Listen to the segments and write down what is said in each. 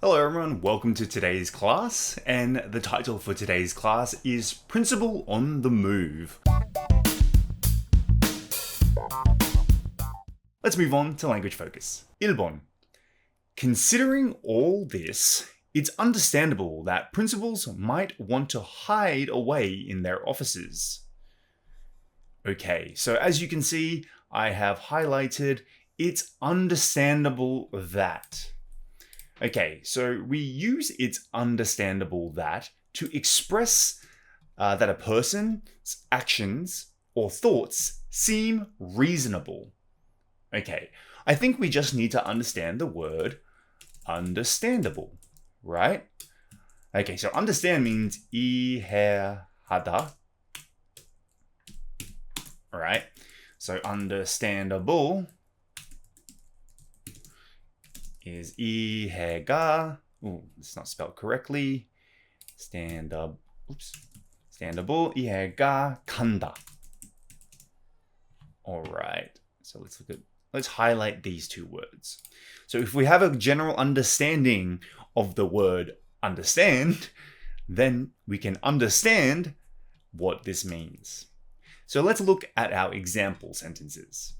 Hello everyone, welcome to today's class, and the title for today's class is Principal on the Move. Let's move on to language focus. 1번. Considering all this, it's understandable that principals might want to hide away in their offices. Okay, so as you can see, I have highlighted it's understandable that. Okay, so we use it's understandable that to express that a person's actions or thoughts seem reasonable. Okay, I think we just need to understand the word understandable, right? Okay, so understand means 이해하다. Alright, so understandable is 이해가, it's not spelled correctly. Standable, 이해가 간다. Alright, so let's highlight these two words. So if we have a general understanding of the word understand, then we can understand what this means. So let's look at our example sentences.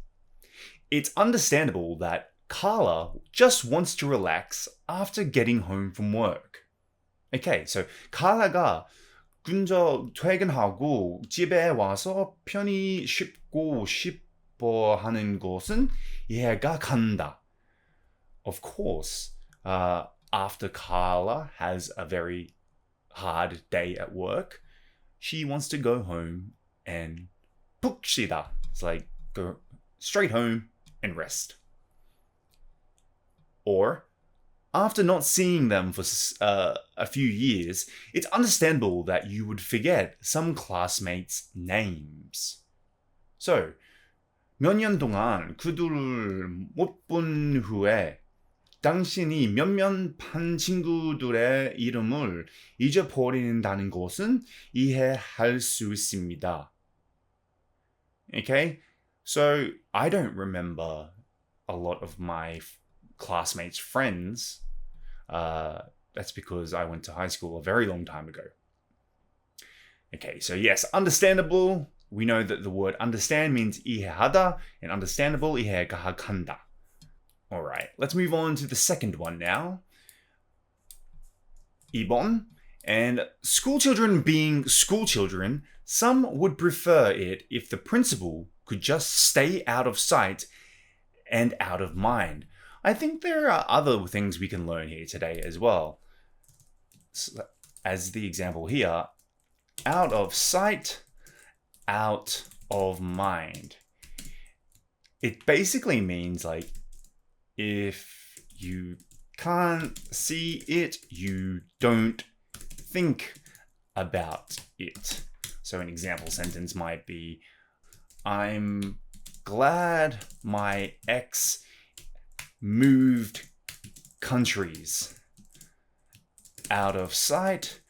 It's understandable that Carla just wants to relax after getting home from work. Okay, so Carla가 근저 퇴근하고 집에 와서 편히 쉬고 싶어 하는 것은 이해가 간다. Of course, after Carla has a very hard day at work, she wants to go home and 푹 쉬다. It's like go straight home and rest. Or, after not seeing them for a few years, it's understandable that you would forget some classmates' names. So, 몇 년 동안 그들을 못 본 후에 당신이 몇몇 반 친구들의 이름을 잊어버린다는 것은 이해할 수 있습니다. Okay, so I don't remember a lot of my classmates' friends. That's because I went to high school a very long time ago. Okay, so yes, understandable. We know that the word understand means 이해하다, and understandable 이해가 간다. All right, let's move on to the second one now. 2번. And schoolchildren being schoolchildren, some would prefer it if the principal could just stay out of sight and out of mind. I think there are other things we can learn here today as well. So, as the example here, out of sight, out of mind. It basically means like if you can't see it, you don't think about it. So an example sentence might be, I'm glad my ex moved countries. Out of sight,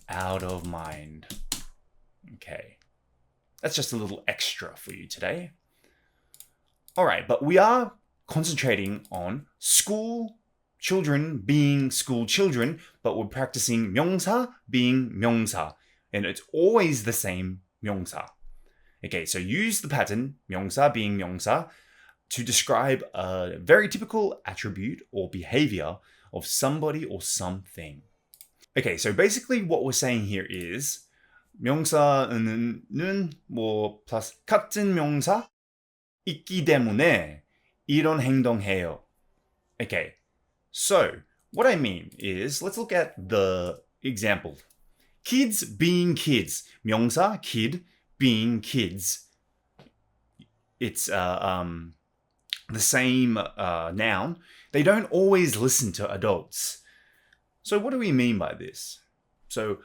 out of mind. Okay. That's just a little extra for you today. Alright, but we are concentrating on school children being school children, but we're practicing 명사 being 명사. And it's always the same 명사. Okay, so use the pattern, 명사 being 명사, to describe a very typical attribute or behavior of somebody or something. Okay, so basically what we're saying here is 명사는 뭐 plus 같은 명사 있기 때문에 이런 행동해요. Okay, so what I mean is let's look at the example. Kids being kids. 명사 kid being kids. It's the same noun. They don't always listen to adults. So what do we mean by this? So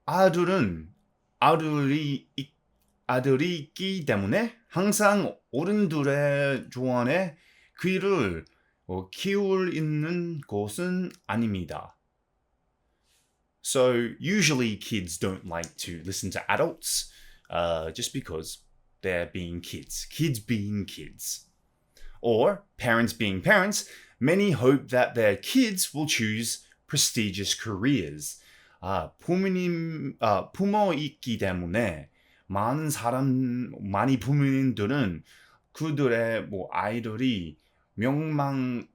아들이 있기 때문에 항상 어른들의 조언에 귀를 기울 있는 것은 아닙니다. So usually kids don't like to listen to adults just because they're being kids being kids. Or parents being parents, many hope that their kids will choose prestigious careers. 부모 있기 때문에 많이 부모님들은 그들의 아이들이 명망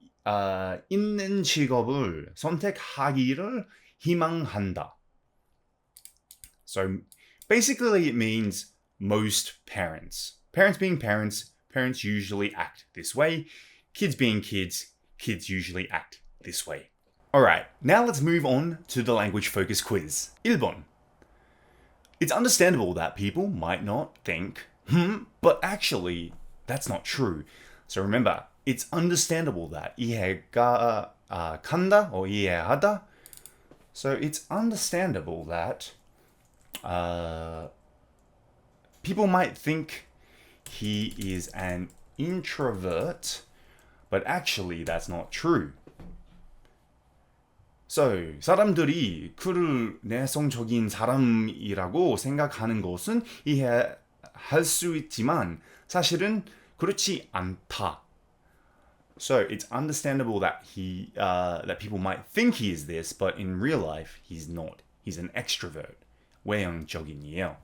있는 직업을 선택하기를 희망한다. So basically it means most parents. Parents being parents, parents usually act this way. Kids being kids, kids usually act this way. Alright, now let's move on to the language focus quiz. 1번. It's understandable that people might not think, but actually, that's not true. So remember, it's understandable that 이해가 간다 or 이해하다. So it's understandable that people might think he is an introvert, but actually that's not true. So, 사람들이 그를 내성적인 사람이라고 생각하는 것은 이해할 수 있지만 사실은 그렇지 않다. So, it's understandable that that people might think he is this, but in real life, he's not. He's an extrovert. 외향적인이에요.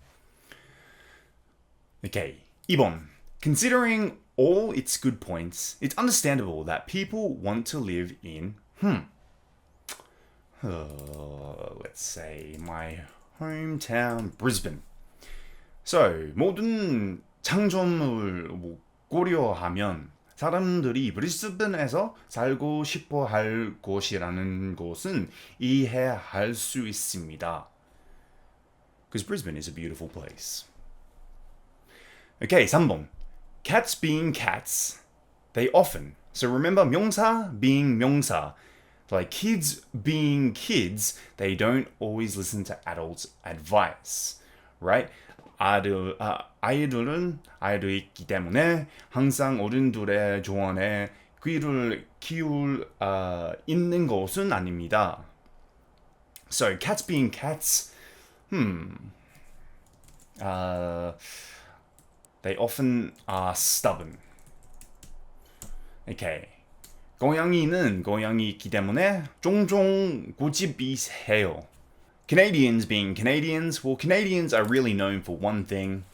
Okay, 2번. Considering all its good points, it's understandable that people want to live in, let's say my hometown, Brisbane. So, 모든 장점을 고려하면 사람들이 브리스번에서 살고 싶어 할 곳이라는 것은 이해할 수 있습니다. Because Brisbane is a beautiful place. Okay, 3번. Cats being cats, they often. So remember, 명사 being 명사. Like kids being kids, they don't always listen to adults' advice, right? 아이들은 아이들이기 때문에 항상 어른들의 조언에 귀를 기울 있는 것은 아닙니다. So cats being cats, they often are stubborn. Okay. 고양이는 고양이이기 때문에 종종 고집이세요. Canadians being Canadians, well, Canadians are really known for one thing,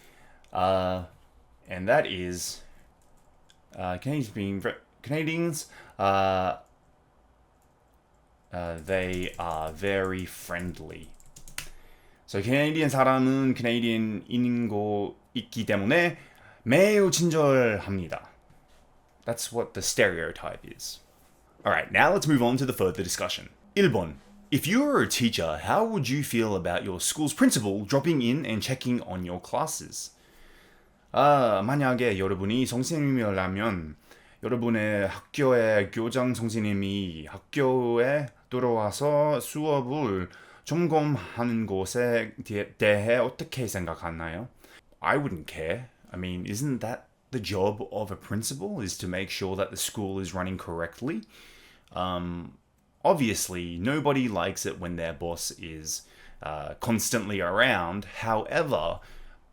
and that is Canadians being Canadians. They are very friendly. So Canadian 사람은 Canadian인 거 있기 때문에 매우 친절합니다. That's what the stereotype is. Alright, now let's move on to the further discussion. 1번. If you were a teacher, how would you feel about your school's principal dropping in and checking on your classes? 만약에 여러분이 선생님이라면 여러분의 학교의 교장 선생님이 학교에 들어와서 수업을 점검하는 것에 대해 어떻게 생각하나요? I wouldn't care. I mean, isn't that the job of a principal, is to make sure that the school is running correctly? Obviously, nobody likes it when their boss is constantly around. However,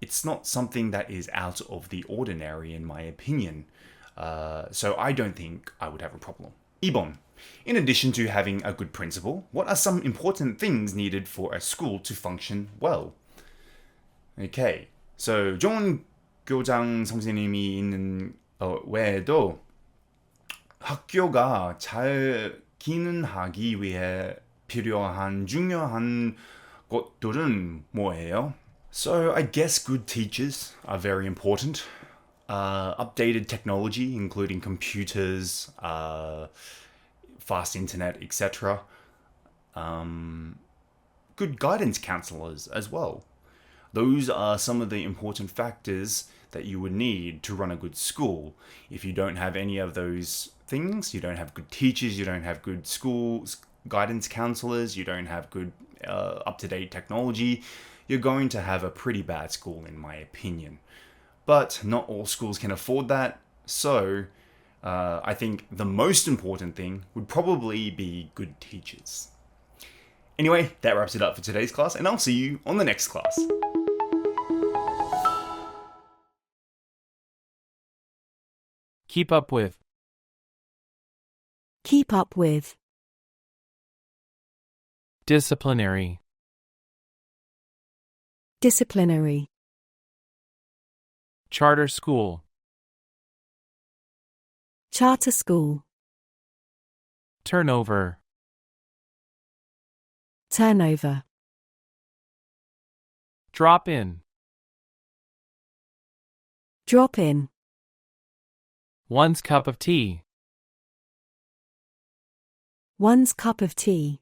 it's not something that is out of the ordinary, in my opinion. So I don't think I would have a problem. 2번. In addition to having a good principal, what are some important things needed for a school to function well? Okay, so 좋은 교장 선생님이 있는 외에도 학교가 잘 기능하기 위해 필요한 중요한 것들은 뭐예요? So I guess good teachers are very important. Updated technology, including computers, fast internet, etc. Good guidance counselors as well. Those are some of the important factors that you would need to run a good school. If you don't have any of those things, you don't have good teachers, you don't have good school guidance counselors, you don't have good up-to-date technology, you're going to have a pretty bad school, in my opinion. But not all schools can afford that, so I think the most important thing would probably be good teachers. Anyway, that wraps it up for today's class, and I'll see you on the next class. Keep up with. Keep up with. Disciplinary. Disciplinary. Charter school. Charter school. Turnover. Turnover. Drop in. Drop in. One's cup of tea. One's cup of tea.